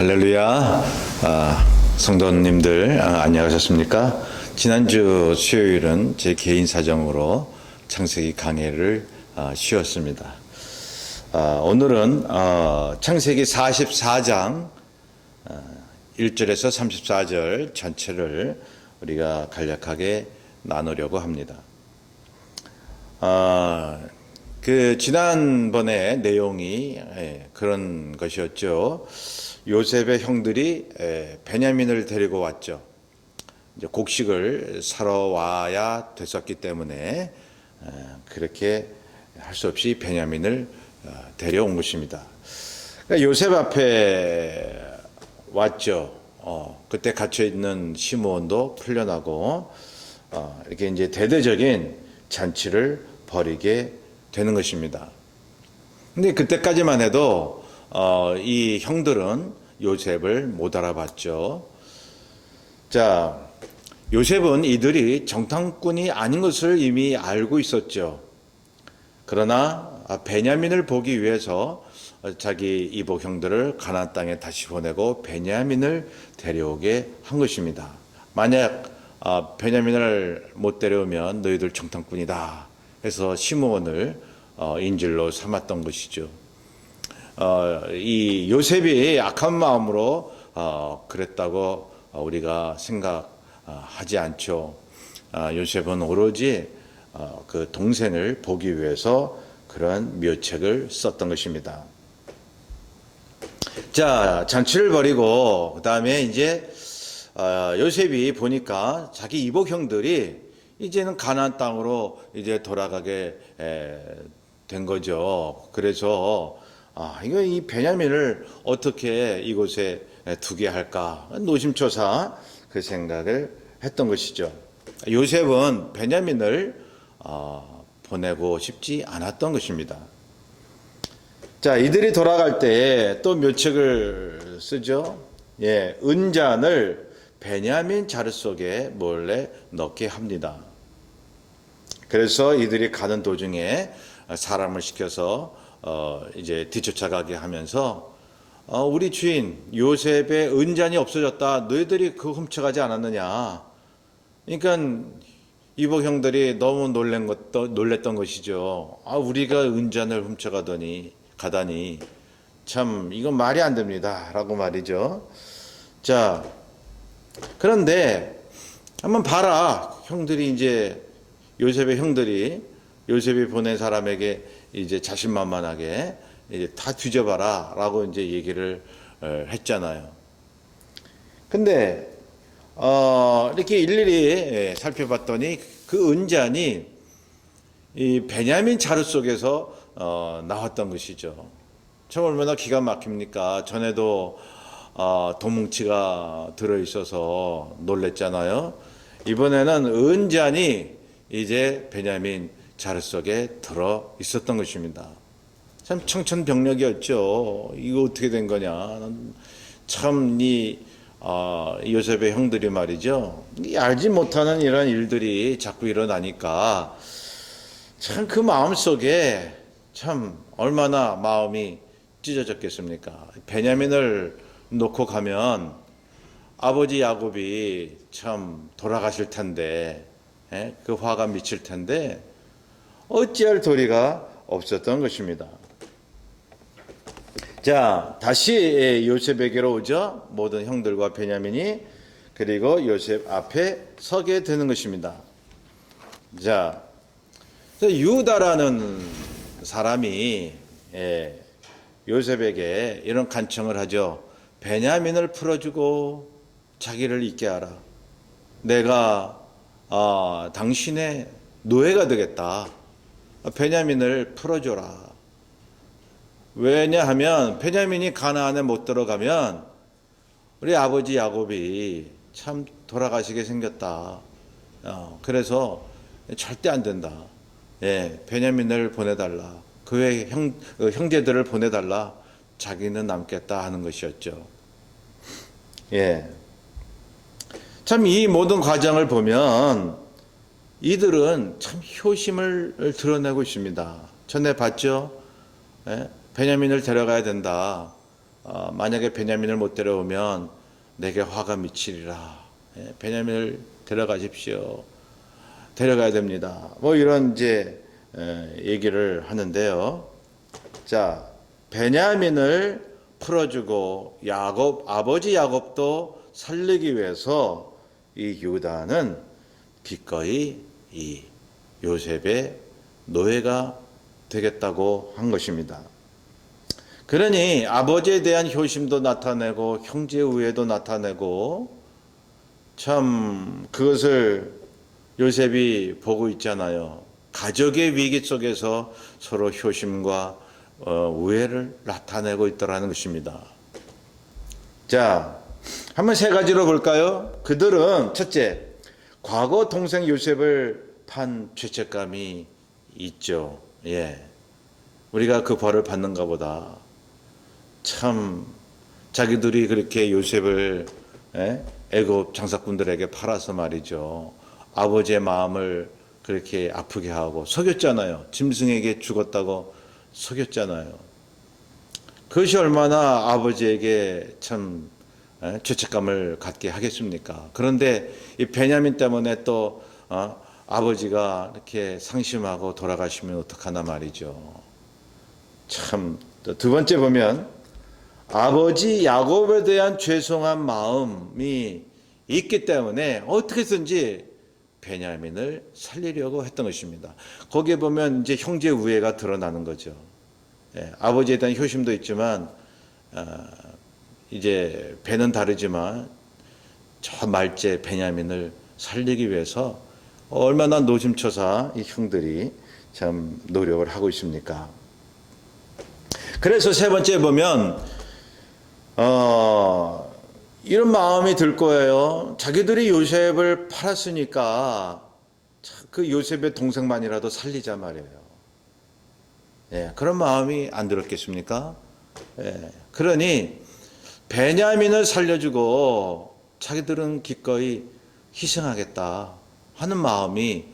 할렐루야. 성도님들 안녕하셨습니까? 지난주 수요일은 제 개인 사정으로 창세기 강해를 쉬었습니다. 오늘은 창세기 44장 1절에서 34절 전체를 우리가 간략하게 나누려고 합니다. 지난번에 내용이 그런 것이었죠. 요셉의 형들이 베냐민을 데리고 왔죠. 이제 곡식을 사러 와야 됐었기 때문에 그렇게 할 수 없이 베냐민을 데려온 것입니다. 그러니까 요셉 앞에 왔죠. 그때 갇혀 있는 시므온도 풀려나고 이렇게 이제 대대적인 잔치를 벌이게 되는 것입니다. 근데 그때까지만 해도 이 형들은 요셉을 못 알아봤죠. 자, 요셉은 이들이 정탐꾼이 아닌 것을 이미 알고 있었죠. 그러나 베냐민을 보기 위해서 자기 이복 형들을 가나안 땅에 다시 보내고 베냐민을 데려오게 한 것입니다. 만약 베냐민을 못 데려오면 너희들 정탐꾼이다 해서 시므온을 인질로 삼았던 것이죠. 이 요셉이 악한 마음으로 그랬다고 우리가 생각하지 않죠. 요셉은 오로지 그 동생을 보기 위해서 그런 묘책을 썼던 것입니다. 자, 잔치를 벌이고 그 다음에 이제 요셉이 보니까 자기 이복 형들이 이제는 가나안 땅으로 이제 돌아가게 된 거죠. 그래서 이거 이 베냐민을 어떻게 이곳에 두게 할까 노심초사 그 생각을 했던 것이죠. 요셉은 베냐민을 보내고 싶지 않았던 것입니다. 자, 이들이 돌아갈 때 또 묘책을 쓰죠. 은잔을 베냐민 자루 속에 몰래 넣게 합니다. 그래서 이들이 가는 도중에 사람을 시켜서 이제 뒤쫓아가게 하면서 우리 주인 요셉의 은잔이 없어졌다. 너희들이 그거 훔쳐가지 않았느냐. 그러니까 이복 형들이 너무 놀랬던 것이죠. 우리가 은잔을 훔쳐가다니 참 이건 말이 안 됩니다. 라고 말이죠. 자, 그런데 한번 봐라. 형들이 이제 요셉의 형들이 요셉이 보낸 사람에게 이제 자신만만하게 이제 다 뒤져봐라 라고 이제 얘기를 했잖아요. 근데 이렇게 일일이 살펴봤더니 그 은잔이 이 베냐민 자루 속에서 나왔던 것이죠. 참 얼마나 기가 막힙니까? 전에도 도뭉치가 들어있어서 놀랬잖아요. 이번에는 은잔이 이제 베냐민 자루 속에 들어 있었던 것입니다. 참 청천벽력이었죠. 이거 어떻게 된 거냐. 참 요셉의 형들이 말이죠. 알지 못하는 이런 일들이 자꾸 일어나니까 참 그 마음속에 참 얼마나 마음이 찢어졌겠습니까? 베냐민을 놓고 가면 아버지 야곱이 참 돌아가실 텐데 그 화가 미칠 텐데 어찌할 도리가 없었던 것입니다. 자, 다시 요셉에게로 오죠. 모든 형들과 베냐민이 그리고 요셉 앞에 서게 되는 것입니다. 자, 유다라는 사람이 요셉에게 이런 간청을 하죠. 베냐민을 풀어주고 자기를 있게 하라. 내가 당신의 노예가 되겠다. 베냐민을 풀어줘라. 왜냐하면 베냐민이 가나안에 못 들어가면 우리 아버지 야곱이 참 돌아가시게 생겼다. 그래서 절대 안 된다. 베냐민을 보내달라. 그의 형제들을 보내달라. 자기는 남겠다 하는 것이었죠. 참 이 모든 과정을 보면 이들은 참 효심을 드러내고 있습니다. 전에 봤죠? 베냐민을 데려가야 된다. 만약에 베냐민을 못 데려오면 내게 화가 미치리라. 베냐민을 데려가십시오. 데려가야 됩니다. 뭐 이런 이제 얘기를 하는데요. 자, 베냐민을 풀어주고 아버지 야곱도 살리기 위해서 이 유다는 기꺼이 이 요셉의 노예가 되겠다고 한 것입니다. 그러니 아버지에 대한 효심도 나타내고 형제의 우애도 나타내고 참 그것을 요셉이 보고 있잖아요. 가족의 위기 속에서 서로 효심과 우애를 나타내고 있더라는 것입니다. 자, 한번 세 가지로 볼까요? 그들은 첫째, 과거 동생 요셉을 판 죄책감이 있죠. 우리가 그 벌을 받는가 보다. 참 자기들이 그렇게 요셉을 애굽 장사꾼들에게 팔아서 말이죠. 아버지의 마음을 그렇게 아프게 하고 속였잖아요. 짐승에게 죽었다고 속였잖아요. 그것이 얼마나 아버지에게 참 죄책감을 갖게 하겠습니까? 그런데 이 베냐민 때문에 또 아버지가 이렇게 상심하고 돌아가시면 어떡하나 말이죠. 참 두 번째 보면 아버지 야곱에 대한 죄송한 마음이 있기 때문에 어떻게든지 베냐민을 살리려고 했던 것입니다. 거기에 보면 이제 형제 우애가 드러나는 거죠. 아버지에 대한 효심도 있지만 이제 배는 다르지만 저 말째 베냐민을 살리기 위해서 얼마나 노심초사 이 형들이 참 노력을 하고 있습니까? 그래서 세 번째 보면 이런 마음이 들 거예요. 자기들이 요셉을 팔았으니까 그 요셉의 동생만이라도 살리자 말이에요. 그런 마음이 안 들었겠습니까? 그러니 베냐민을 살려주고 자기들은 기꺼이 희생하겠다 하는 마음이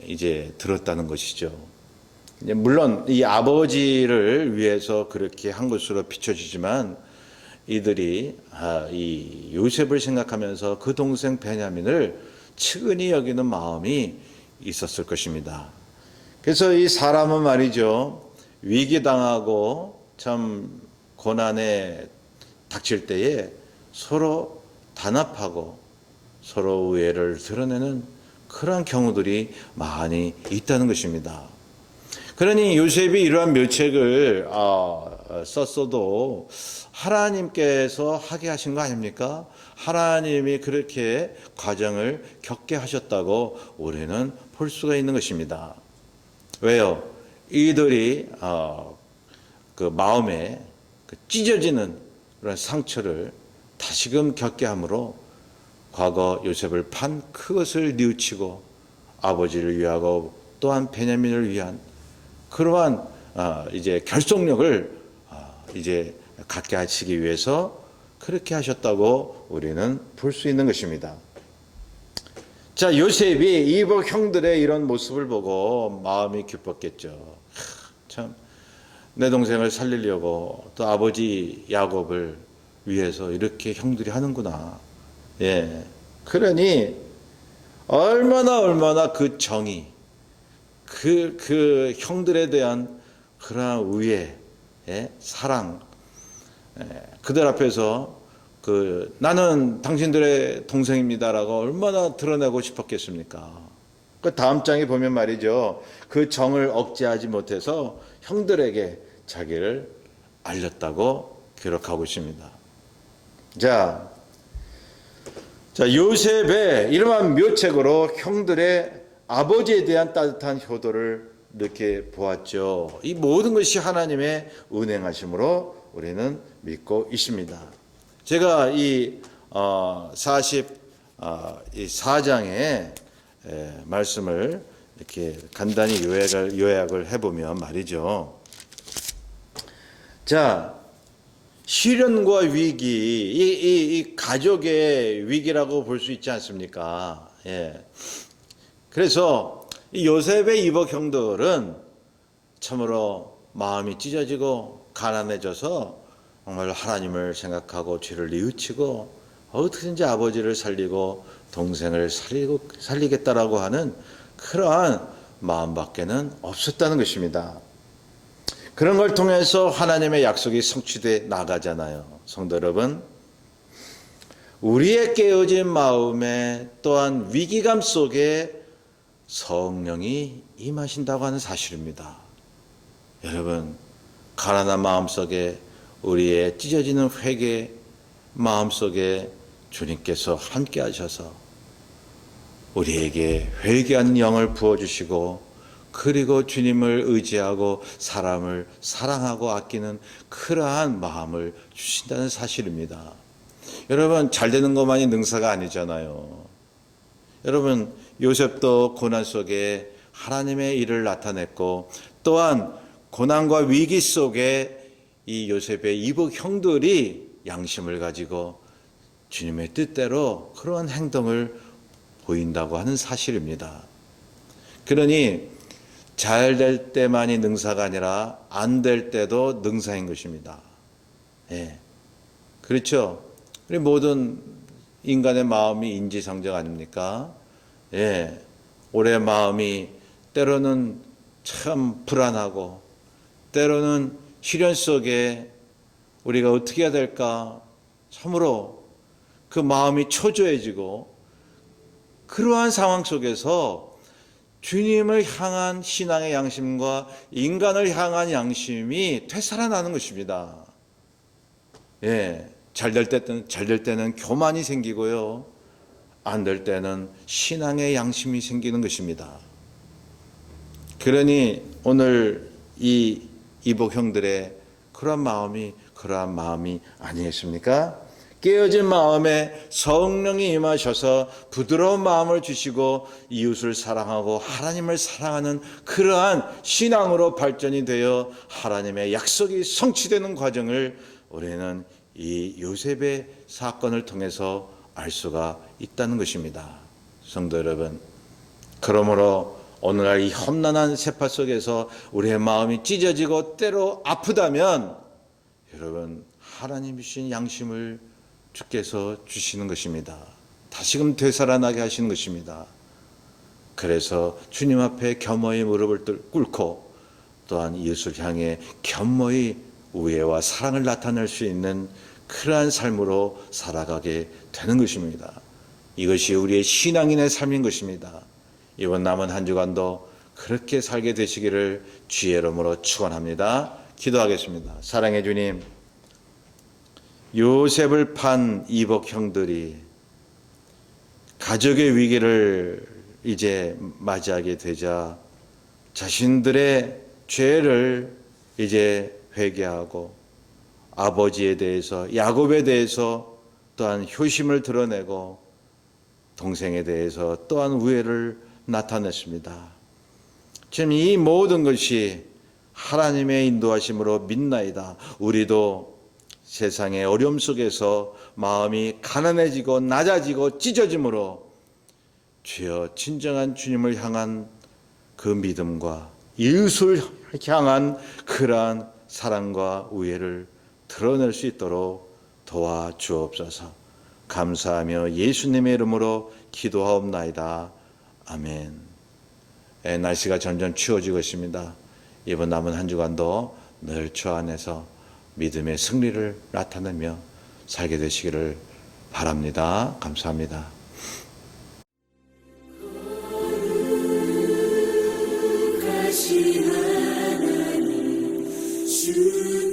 이제 들었다는 것이죠. 물론 이 아버지를 위해서 그렇게 한 것으로 비춰지지만 이들이 이 요셉을 생각하면서 그 동생 베냐민을 측은히 여기는 마음이 있었을 것입니다. 그래서 이 사람은 말이죠, 위기당하고 참 고난에 닥칠 때에 서로 단합하고 서로 우애를 드러내는 그러한 경우들이 많이 있다는 것입니다. 그러니 요셉이 이러한 묘책을 썼어도 하나님께서 하게 하신 거 아닙니까? 하나님이 그렇게 과정을 겪게 하셨다고 우리는 볼 수가 있는 것입니다. 왜요? 이들이 그 마음에 찢어지는 그런 상처를 다시금 겪게 함으로 과거 요셉을 판 그것을 뉘우치고 아버지를 위하고 또한 베냐민을 위한 그러한 이제 결속력을 이제 갖게 하시기 위해서 그렇게 하셨다고 우리는 볼 수 있는 것입니다. 자, 요셉이 이복 형들의 이런 모습을 보고 마음이 기뻤겠죠. 참, 내 동생을 살리려고 또 아버지 야곱을 위해서 이렇게 형들이 하는구나. 그러니 얼마나 그 정의, 그 형들에 대한 그러한 우애, 사랑, 그들 앞에서 나는 당신들의 동생입니다라고 얼마나 드러내고 싶었겠습니까? 그 다음 장에 보면 말이죠, 그 정을 억제하지 못해서 형들에게 자기를 알렸다고 기록하고 있습니다. 자, 요셉의 이러한 묘책으로 형들의 아버지에 대한 따뜻한 효도를 이렇게 보았죠. 이 모든 것이 하나님의 은행하심으로 우리는 믿고 있습니다. 제가 이 44장의 말씀을 이렇게 간단히 요약을 해보면 말이죠. 자, 시련과 위기, 이 가족의 위기라고 볼 수 있지 않습니까? 그래서 이 요셉의 이복 형들은 참으로 마음이 찢어지고 가난해져서 정말 하나님을 생각하고 죄를 뉘우치고 어떻게든지 아버지를 살리고 동생을 살리겠다라고 하는 그러한 마음밖에는 없었다는 것입니다. 그런 걸 통해서 하나님의 약속이 성취돼 나가잖아요. 성도 여러분, 우리의 깨어진 마음에 또한 위기감 속에 성령이 임하신다고 하는 사실입니다. 여러분, 가난한 마음속에 우리의 찢어지는 회개 마음속에 주님께서 함께 하셔서 우리에게 회개하는 영을 부어주시고 그리고 주님을 의지하고 사람을 사랑하고 아끼는 그러한 마음을 주신다는 사실입니다. 여러분, 잘 되는 것만이 능사가 아니잖아요. 여러분, 요셉도 고난 속에 하나님의 일을 나타냈고 또한 고난과 위기 속에 이 요셉의 이복 형들이 양심을 가지고 주님의 뜻대로 그러한 행동을 보인다고 하는 사실입니다. 그러니 잘 될 때만이 능사가 아니라 안 될 때도 능사인 것입니다. 예. 그렇죠. 우리 모든 인간의 마음이 인지상정 아닙니까? 예. 우리의 마음이 때로는 참 불안하고 때로는 시련 속에 우리가 어떻게 해야 될까 참으로 그 마음이 초조해지고 그러한 상황 속에서 주님을 향한 신앙의 양심과 인간을 향한 양심이 되살아나는 것입니다. 예, 잘 될 때는 교만이 생기고요. 안 될 때는 신앙의 양심이 생기는 것입니다. 그러니 오늘 이 이복 형들의 그러한 마음이 아니겠습니까? 깨어진 마음에 성령이 임하셔서 부드러운 마음을 주시고 이웃을 사랑하고 하나님을 사랑하는 그러한 신앙으로 발전이 되어 하나님의 약속이 성취되는 과정을 우리는 이 요셉의 사건을 통해서 알 수가 있다는 것입니다. 성도 여러분, 그러므로 오늘날 이 험난한 세파 속에서 우리의 마음이 찢어지고 때로 아프다면 여러분, 하나님 주신 양심을 주께서 주시는 것입니다. 다시금 되살아나게 하시는 것입니다. 그래서 주님 앞에 겸허히 무릎을 꿇고 또한 이웃을 향해 겸허히 우애와 사랑을 나타낼 수 있는 그러한 삶으로 살아가게 되는 것입니다. 이것이 우리의 신앙인의 삶인 것입니다. 이번 남은 한 주간도 그렇게 살게 되시기를 주의 이름으로 축원합니다. 기도하겠습니다. 사랑의 주님, 요셉을 판 이복 형들이 가족의 위기를 이제 맞이하게 되자 자신들의 죄를 이제 회개하고 아버지에 대해서 야곱에 대해서 또한 효심을 드러내고 동생에 대해서 또한 우애를 나타냈습니다. 지금 이 모든 것이 하나님의 인도하심으로 믿나이다. 우리도 세상의 어려움 속에서 마음이 가난해지고 낮아지고 찢어짐으로 주여 진정한 주님을 향한 그 믿음과 이웃을 향한 그러한 사랑과 우애를 드러낼 수 있도록 도와주옵소서. 감사하며 예수님의 이름으로 기도하옵나이다. 아멘. 날씨가 점점 추워지고 있습니다. 이번 남은 한 주간도 늘 주 안에서 믿음의 승리를 나타내며 살게 되시기를 바랍니다. 감사합니다. 거룩하신 하나님 주